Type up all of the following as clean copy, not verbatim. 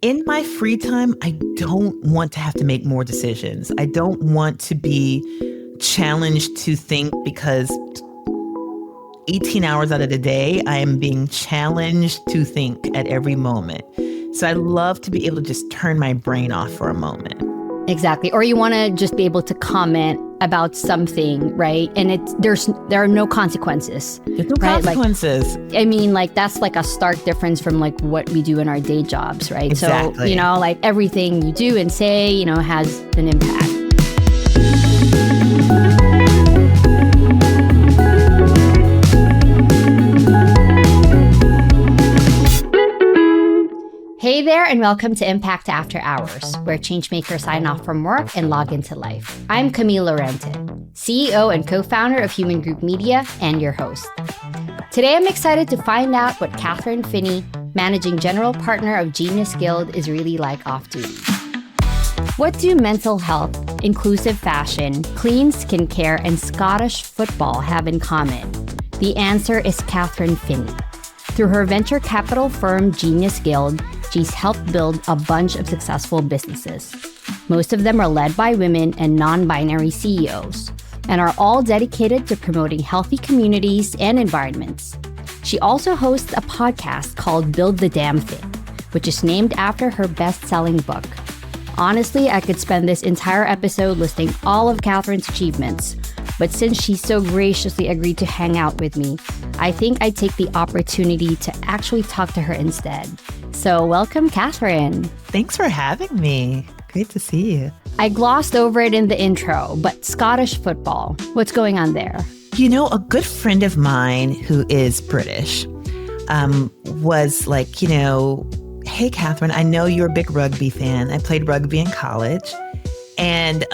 In my free time, I don't want to have to make more decisions. I don't want to be challenged to think because 18 hours out of the day, I am being challenged to think at every moment. So I love to be able to just turn my brain off for a moment. Exactly. Or you want to just be able to comment about something, right? And there are no consequences. There's no consequences. Like, I mean, like that's like a stark difference from like what we do in our day jobs, right? Exactly. So, like everything you do and say, has an impact. Hey there, and welcome to Impact After Hours, where changemakers sign off from work and log into life. I'm Camille Lorente, CEO and co-founder of Human Group Media and your host. Today, I'm excited to find out what Kathryn Finney, managing general partner of Genius Guild, is really like off duty. What do mental health, inclusive fashion, clean skincare, and Scottish football have in common? The answer is Kathryn Finney. Through her venture capital firm, Genius Guild, she's helped build a bunch of successful businesses. Most of them are led by women and non-binary CEOs, and are all dedicated to promoting healthy communities and environments. She also hosts a podcast called Build the Damn Thing, which is named after her best-selling book. Honestly, I could spend this entire episode listing all of Kathryn's achievements, but since she so graciously agreed to hang out with me, I think I'd take the opportunity to actually talk to her instead. So welcome, Kathryn. Thanks for having me. Great to see you. I glossed over it in the intro, but Scottish football, what's going on there? A good friend of mine who is British was like, hey, Kathryn, I know you're a big rugby fan. I played rugby in college. And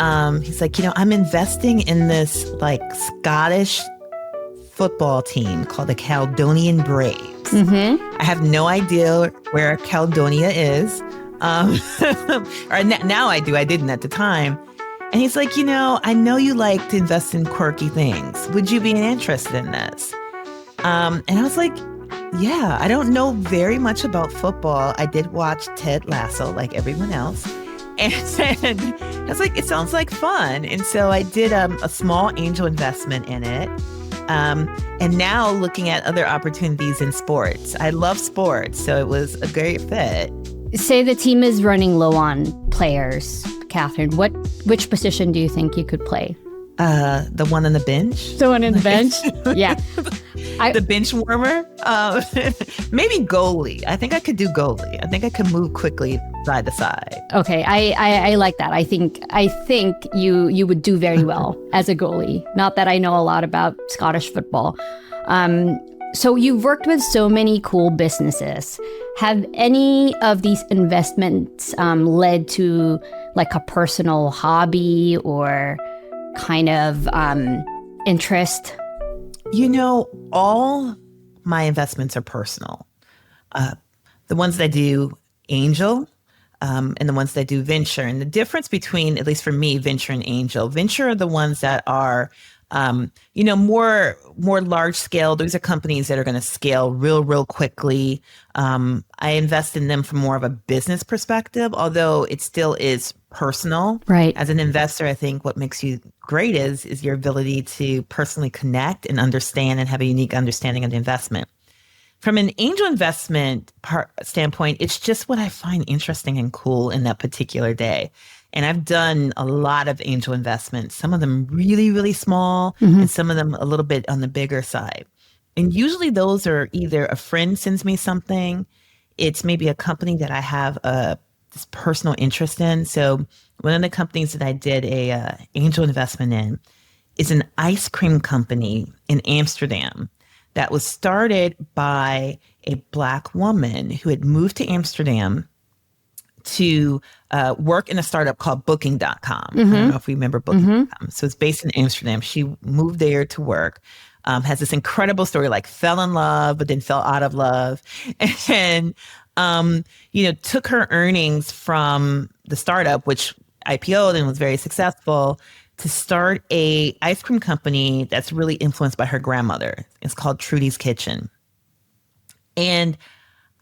he's like, I'm investing in this like Scottish football team called the Caledonian Braves. Mm-hmm. I have no idea where Caledonia is. Or now I do. I didn't at the time. And he's like, I know you like to invest in quirky things. Would you be interested in this? And I was like, yeah, I don't know very much about football. I did watch Ted Lasso like everyone else. And I was like, it sounds like fun. And so I did a small angel investment in it. And now looking at other opportunities in sports. I love sports, so it was a great fit. Say the team is running low on players, Kathryn. Which position do you think you could play? The one on the bench. The one on the bench? Yeah. The bench warmer? Maybe goalie. I think I could do goalie. I think I could move quickly side to side. Okay, I like that. I think you would do very well as a goalie. Not that I know a lot about Scottish football. So you've worked with so many cool businesses. Have any of these investments led to like a personal hobby or kind of interest? All my investments are personal. The ones that I do angel and the ones that I do venture. And the difference between, at least for me, venture and angel, venture are the ones that are, more large scale. Those are companies that are going to scale real quickly. I invest in them from more of a business perspective, although it still is personal. Right. As an investor, I think what makes you great is your ability to personally connect and understand and have a unique understanding of the investment. From an angel investment standpoint, it's just what I find interesting and cool in that particular day. And I've done a lot of angel investments, some of them really, really small, and some of them a little bit on the bigger side. And usually those are either a friend sends me something, it's maybe a company that I have this personal interest in. So one of the companies that I did a angel investment in is an ice cream company in Amsterdam that was started by a Black woman who had moved to Amsterdam to work in a startup called Booking.com. I don't know if you remember Booking.com. So it's based in Amsterdam. She moved there to work, has this incredible story, like fell in love, but then fell out of love. And, took her earnings from the startup, which IPO'd and was very successful, to start a ice cream company that's really influenced by her grandmother. It's called Trudy's Kitchen. And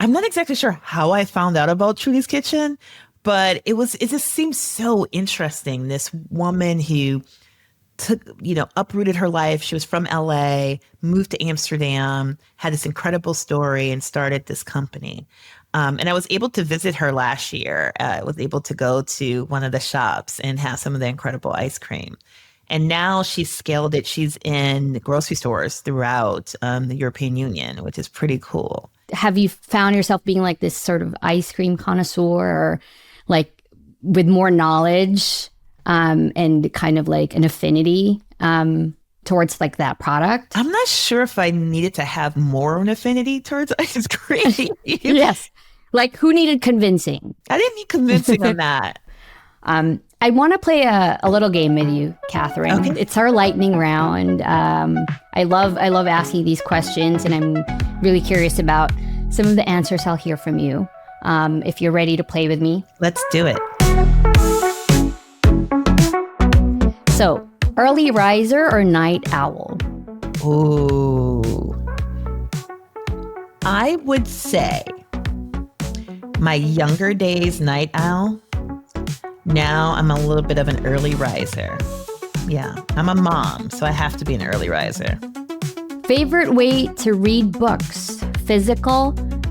I'm not exactly sure how I found out about Trudy's Kitchen, but it just seems so interesting. This woman who uprooted her life. She was from LA, moved to Amsterdam, had this incredible story, and started this company. And I was able to visit her last year. I was able to go to one of the shops and have some of the incredible ice cream. And now she's scaled it. She's in grocery stores throughout the European Union, which is pretty cool. Have you found yourself being like this sort of ice cream connoisseur, or like with more knowledge and kind of like an affinity towards like that product? I'm not sure if I needed to have more of an affinity towards ice cream. Yes. Like, who needed convincing? I didn't need convincing on that. I want to play a little game with you, Kathryn. Okay. It's our lightning round. I love asking these questions, and I'm really curious about some of the answers I'll hear from you. If you're ready to play with me. Let's do it. So, early riser or night owl? Ooh. I would say my younger days night owl. Now I'm a little bit of an early riser. Yeah, I'm a mom, so I have to be an early riser. Favorite way to read books? Physical,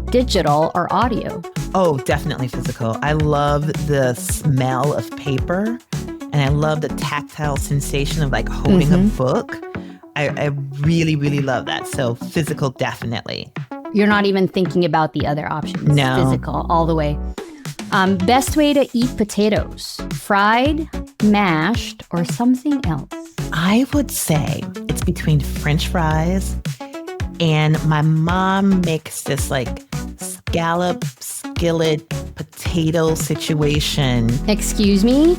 digital, or audio? Oh, definitely physical. I love the smell of paper, and I love the tactile sensation of like holding a book. I really, really love that. So physical, definitely. You're not even thinking about the other options. No. Physical, all the way. Best way to eat potatoes? Fried, mashed, or something else? I would say it's between French fries and my mom makes this like scallop skillet potato situation. Excuse me?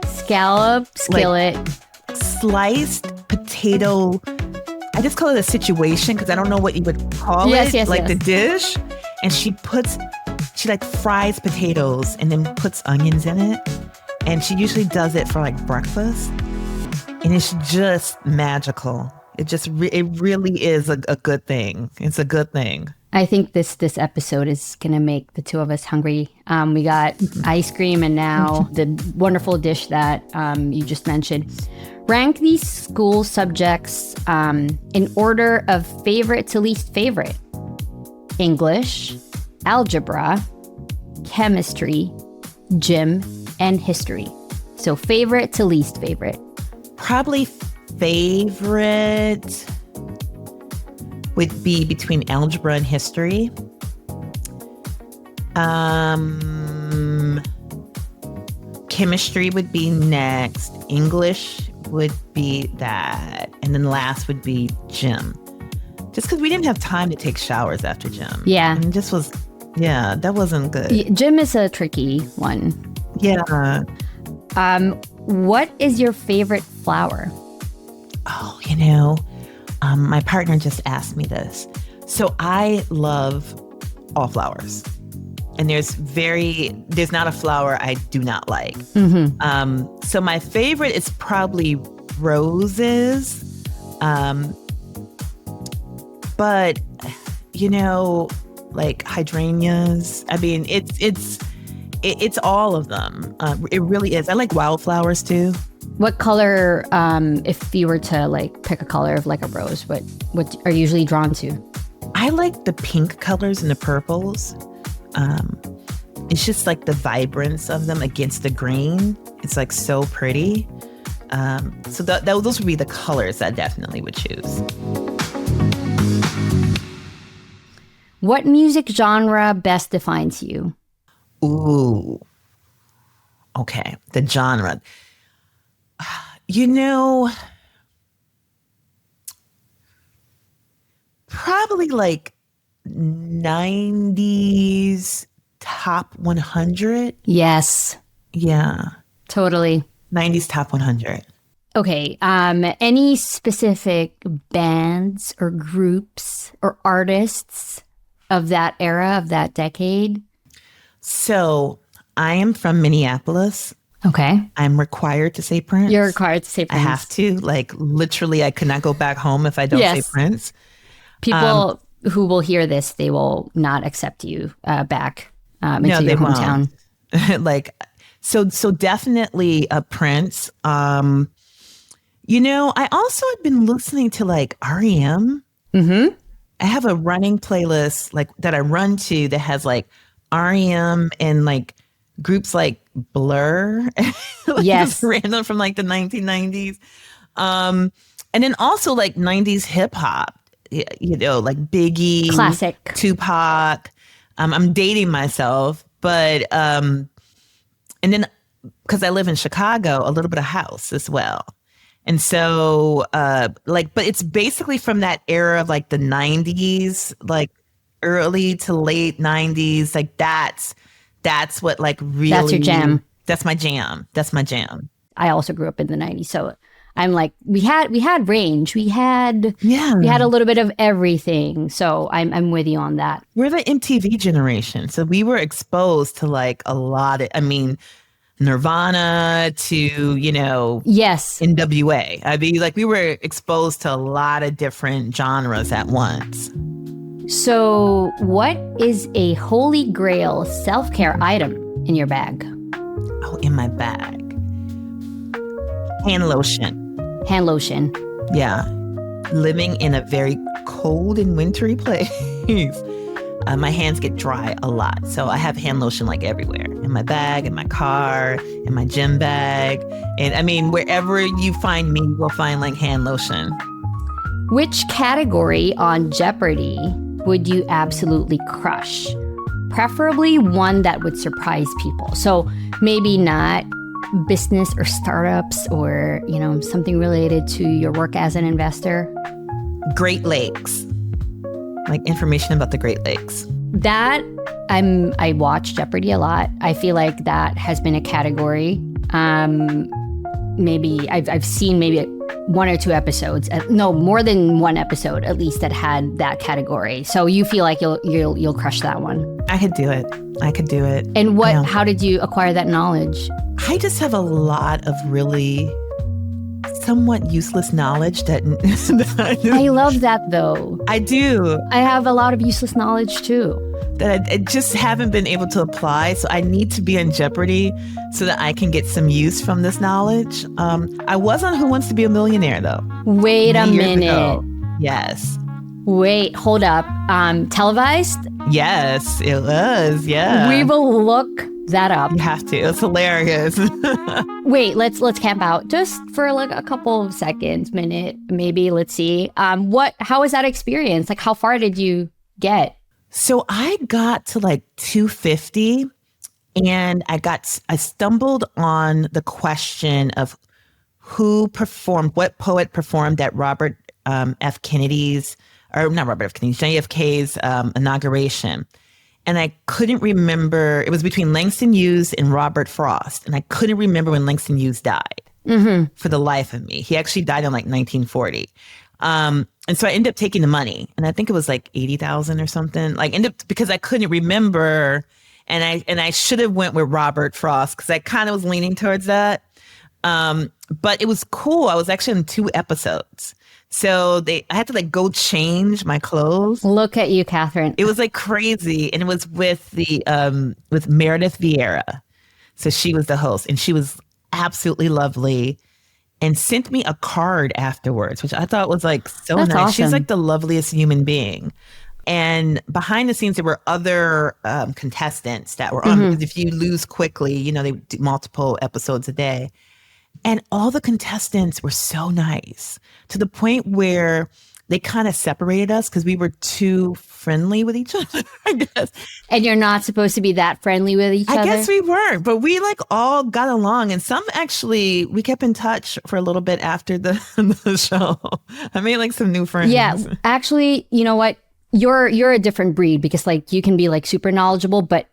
Scallop, skillet. Like sliced potato. I just call it a situation because I don't know what you would call it. Yes. The dish. And she like fries potatoes and then puts onions in it. And she usually does it for like breakfast. And it's just magical. It really is a good thing. It's a good thing. I think this episode is going to make the two of us hungry. We got ice cream and now the wonderful dish that you just mentioned. Rank these school subjects in order of favorite to least favorite. English, algebra, chemistry, gym, and history. So favorite to least favorite. Probably favorite would be between algebra and history. Chemistry would be next. English would be that. And then last would be gym. Just because we didn't have time to take showers after gym. Yeah. And that wasn't good. Gym is a tricky one. Yeah. What is your favorite flower? Oh, my partner just asked me this. So I love all flowers. And there's not a flower I do not like. So my favorite is probably roses. But, like hydrangeas. I mean, it's all of them. It really is. I like wildflowers too. What color, if you were to like pick a color of like a rose, what are you usually drawn to? I like the pink colors and the purples. It's just like the vibrance of them against the green. It's like so pretty. So those would be the colors I definitely would choose. What music genre best defines you? Ooh. Okay, the genre. Probably like 90s top 100. Yes. Yeah. Totally. 90s top 100. Okay. Any specific bands or groups or artists of that era, of that decade? So I am from Minneapolis. Okay. I'm required to say Prince. You're required to say Prince. I have to. Like, literally, I could not go back home if I don't say Prince. People who will hear this, they will not accept you back into No, they your hometown. won't. Like, so definitely a Prince. You know, I also have been listening to like REM. Mm-hmm. I have a running playlist like that I run to that has like REM and like groups like Blur, like Yes. random from like the 1990s. And then also like 90s hip hop, you know, like Biggie, Classic. Tupac. I'm dating myself, but and then because I live in Chicago, a little bit of house as well. And so, like, but it's basically from that era of like the 90s, like early to late 90s. Like that's what like really. That's your jam. That's my jam. That's my jam. I also grew up in the 90s. So I'm like, we had range. We had Yeah. a little bit of everything. So I'm with you on that. We're the MTV generation. So we were exposed to like a lot of, I mean, Nirvana to, you know, Yes. NWA. I mean, like we were exposed to a lot of different genres at once. So what is a holy grail self-care item in your bag? Oh, in my bag. Hand lotion. Hand lotion. Yeah. Living in a very cold and wintry place. My hands get dry a lot. So I have hand lotion like everywhere. In my bag, in my car, in my gym bag. And I mean, wherever you find me, you will find like hand lotion. Which category on Jeopardy would you absolutely crush? Preferably one that would surprise people. So maybe not business or startups or, you know, something related to your work as an investor. Great Lakes. Like information about the Great Lakes. That I watch Jeopardy a lot. I feel like that has been a category. Maybe I've seen maybe one or two episodes. No, more than one episode at least that had that category. So you feel like you'll crush that one. I could do it. I could do it. And Yeah. how did you acquire that knowledge? I just have a lot of really somewhat useless knowledge that I love that though. I do. I have a lot of useless knowledge too. That I just haven't been able to apply. So I need to be on Jeopardy so that I can get some use from this knowledge. I was on Who Wants to Be a Millionaire though. Wait a years minute. ago. Yes. Wait, hold up. Televised? Yes, it was. Yeah. We will look that up. You have to. It's hilarious. Wait, let's camp out just for like a couple of seconds, minute, maybe. Let's see. How was that experience? Like, how far did you get? So I got to like 250 and I stumbled on the question of what poet performed at Robert F. Kennedy's, or not Robert F. Kennedy's, JFK's inauguration. And I couldn't remember, it was between Langston Hughes and Robert Frost. And I couldn't remember when Langston Hughes died for the life of me. He actually died in like 1940. And so I ended up taking the money, and I think it was like 80,000 or something. Like because I couldn't remember, and I should have went with Robert Frost because I kind of was leaning towards that. But it was cool. I was actually in 2 episodes, so I had to like go change my clothes. Look at you, Kathryn. It was like crazy, and it was with with Meredith Vieira. So she was the host, and she was absolutely lovely. And sent me a card afterwards, which I thought was like so That's nice. awesome. She's like the loveliest human being. And behind the scenes, there were other contestants that were on, because if you lose quickly, you know, they do multiple episodes a day. And all the contestants were so nice to the point where they kind of separated us because we were too friendly with each other, I guess. And you're not supposed to be that friendly with each other? I guess we weren't, but we like all got along, and some actually we kept in touch for a little bit after the show. I made like some new friends. Yeah, actually, you know what? You're a different breed because like you can be like super knowledgeable, but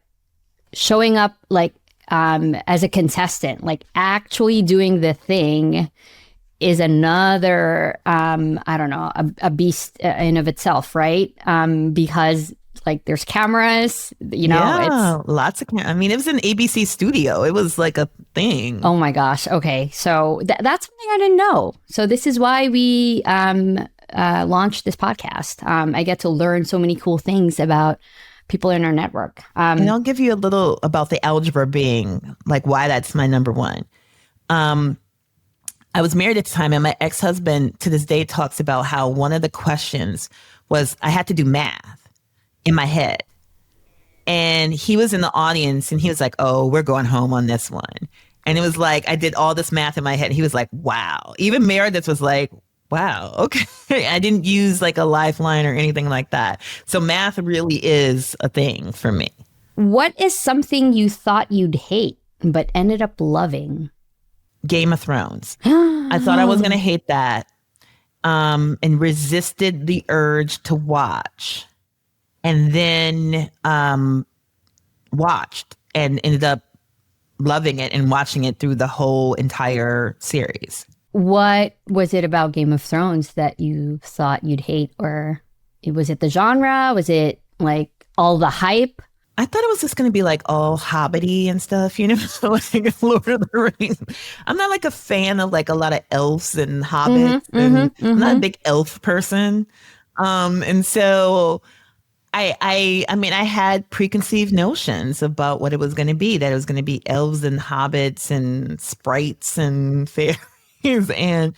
showing up like as a contestant, like actually doing the thing is another, I don't know, a beast in of itself, right? Because like there's cameras, you know. Yeah, lots of cameras. I mean, it was an ABC studio. It was like a thing. Oh my gosh. Okay. So that's something I didn't know. So this is why we launch this podcast. I get to learn so many cool things about people in our network. And I'll give you a little about the algebra being like why that's my number one. I was married at the time, and my ex-husband to this day talks about how one of the questions was I had to do math in my head. And he was in the audience and he was like, oh, we're going home on this one. And it was like, I did all this math in my head. He was like, wow. Even Meredith was like, wow, okay. I didn't use like a lifeline or anything like that. So math really is a thing for me. What is something you thought you'd hate but ended up loving? Game of Thrones. I thought I was going to hate that and resisted the urge to watch. And then watched and ended up loving it and watching it through the whole entire series. What was it about Game of Thrones that you thought you'd hate? Or was it the genre? Was it like all the hype? I thought it was just going to be like all hobbity and stuff, you know, so like Lord of the Rings. I'm not like a fan of like a lot of elves and hobbits. I'm not a big elf person. And so I mean, I had preconceived notions about what it was going to be, that it was going to be elves and hobbits and sprites and fairies. And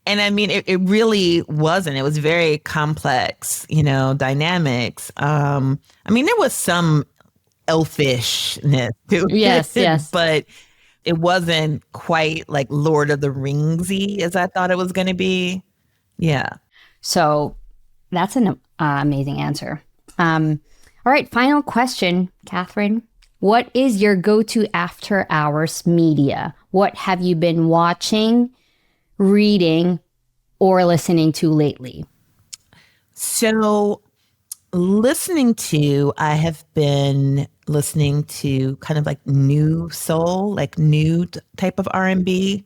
I mean, it really wasn't. It was very complex, you know, dynamics. I mean, there was some elfishness to yes, it, yes, but it wasn't quite like Lord of the Ringsy as I thought it was going to be. Yeah. So that's an amazing answer. All right, final question, Kathryn. What is your go-to after hours media? What have you been watching, reading, or listening to lately? So I have been listening to kind of like new soul, like new type of R&B,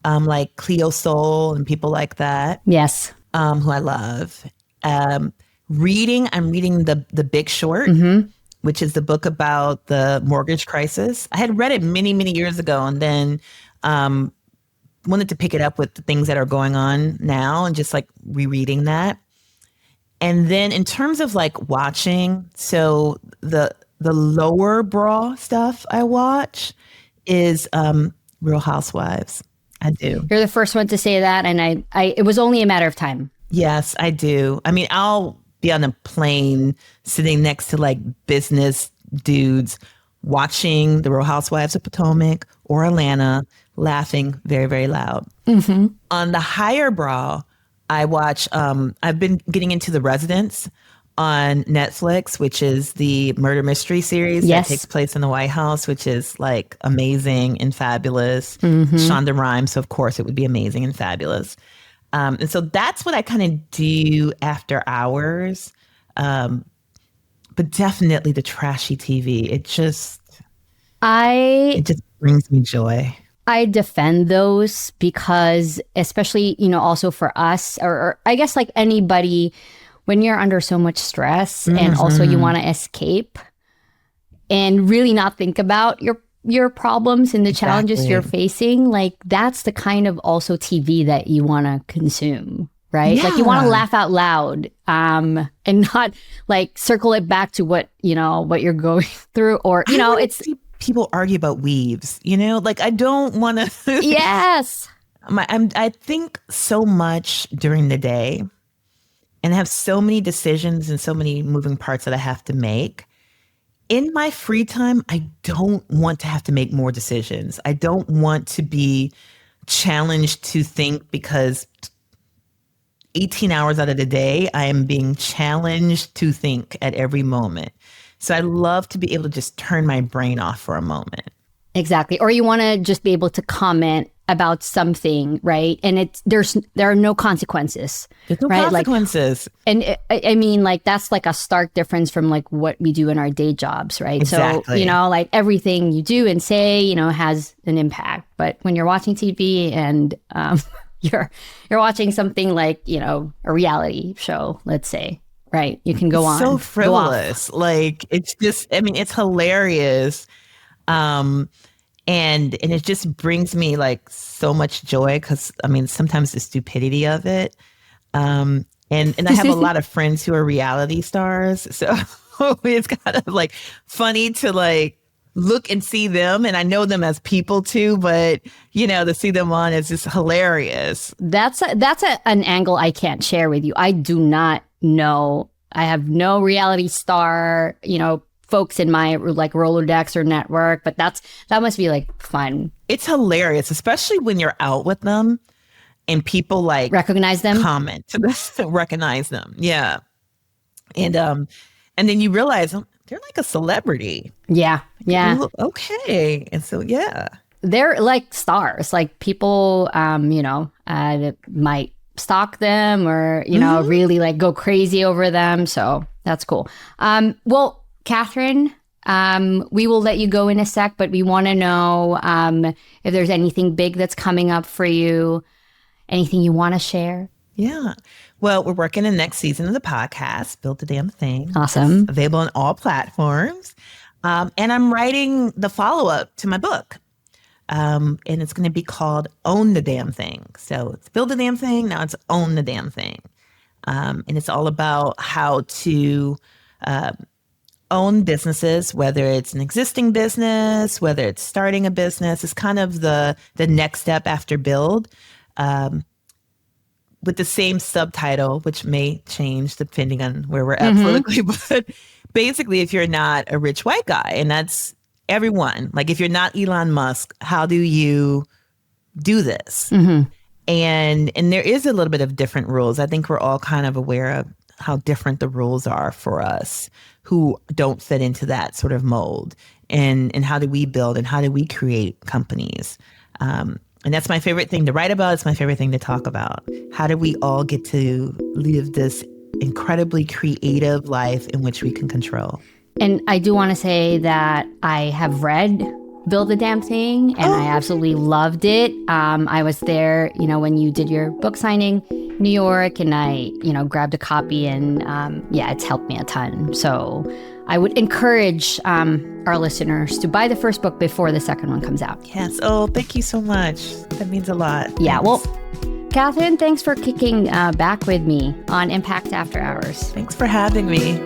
like Cleo Soul and people like that. Yes. Who I love. I'm reading The Big Short, which is the book about the mortgage crisis. I had read it many, many years ago and then wanted to pick it up with the things that are going on now and just like rereading that. And then in terms of like watching, so the lower brow stuff I watch is Real Housewives. I do. You're the first one to say that, and I it was only a matter of time. Yes, I do. I mean, I'll be on a plane sitting next to like business dudes watching the Real Housewives of Potomac or Atlanta, laughing very, very loud. On the higher brow, I watch, I've been getting into The Residents on Netflix, which is the murder mystery series that takes place in the White House, which is like amazing and fabulous. Shonda Rhimes, so of course it would be amazing and fabulous. And so that's what I kind of do after hours. But definitely the trashy TV. It just brings me joy. I defend those because, especially, you know, also for us, or I guess like anybody, when you're under so much stress and also you want to escape and really not think about your problems and the challenges you're facing, like that's the kind of also TV that you want to consume, right? Yeah. Like you want to laugh out loud and not like circle it back to what, you know, what you're going through, or, you know, it's people argue about weaves, you know, like I don't want to. Yes. I think so much during the day and have so many decisions and so many moving parts that I have to make. In my free time, I don't want to have to make more decisions. I don't want to be challenged to think, because 18 hours out of the day, I am being challenged to think at every moment. So I love to be able to just turn my brain off for a moment. Exactly. Or you want to just be able to comment about something, right? And there are no consequences. There's no right? consequences. And I mean, like, that's like a stark difference from like what we do in our day jobs, right? Exactly. So, you know, like everything you do and say, you know, has an impact. But when you're watching TV and you're watching something like, you know, a reality show, let's say, right? You can go on. So frivolous. Like, it's just, I mean, it's hilarious. And it just brings me like so much joy because, I mean, sometimes the stupidity of it. And I have a lot of friends who are reality stars. So it's kind of like funny to like look and see them. And I know them as people too, but to see them on is just hilarious. That's an angle I can't share with you. I do not know. I have no reality star, folks in my like Rolodex or network, but that must be like fun. It's hilarious, especially when you're out with them and people like recognize them, comment to this, recognize them. Yeah. And then you realize they're like a celebrity. Yeah. Yeah. Okay. And so, yeah. They're like stars, like people, might stalk them or, really like go crazy over them. So that's cool. Well, Kathryn, we will let you go in a sec, but we want to know if there's anything big that's coming up for you, anything you want to share. Yeah. Well, we're working the next season of the podcast, Build the Damn Thing. Awesome. It's available on all platforms. And I'm writing the follow-up to my book. And it's going to be called Own the Damn Thing. So it's Build the Damn Thing. Now it's Own the Damn Thing. And it's all about how to own businesses, whether it's an existing business, whether it's starting a business. It's kind of the next step after build. With the same subtitle, which may change depending on where we're at politically. But basically, if you're not a rich white guy, and that's everyone, like if you're not Elon Musk, how do you do this? And there is a little bit of different rules. I think we're all kind of aware of how different the rules are for us who don't fit into that sort of mold. And how do we build and how do we create companies? And that's my favorite thing to write about. It's my favorite thing to talk about. How do we all get to live this incredibly creative life in which we can control? And I do want to say that I have read Build the Damn Thing, and I absolutely loved it. I was there, when you did your book signing in New York, and I, grabbed a copy, and it's helped me a ton. So I would encourage our listeners to buy the first book before the second one comes out. Yes. Oh, thank you so much. That means a lot. Yeah. Thanks. Well, Kathryn, thanks for kicking back with me on Impact After Hours. Thanks for having me.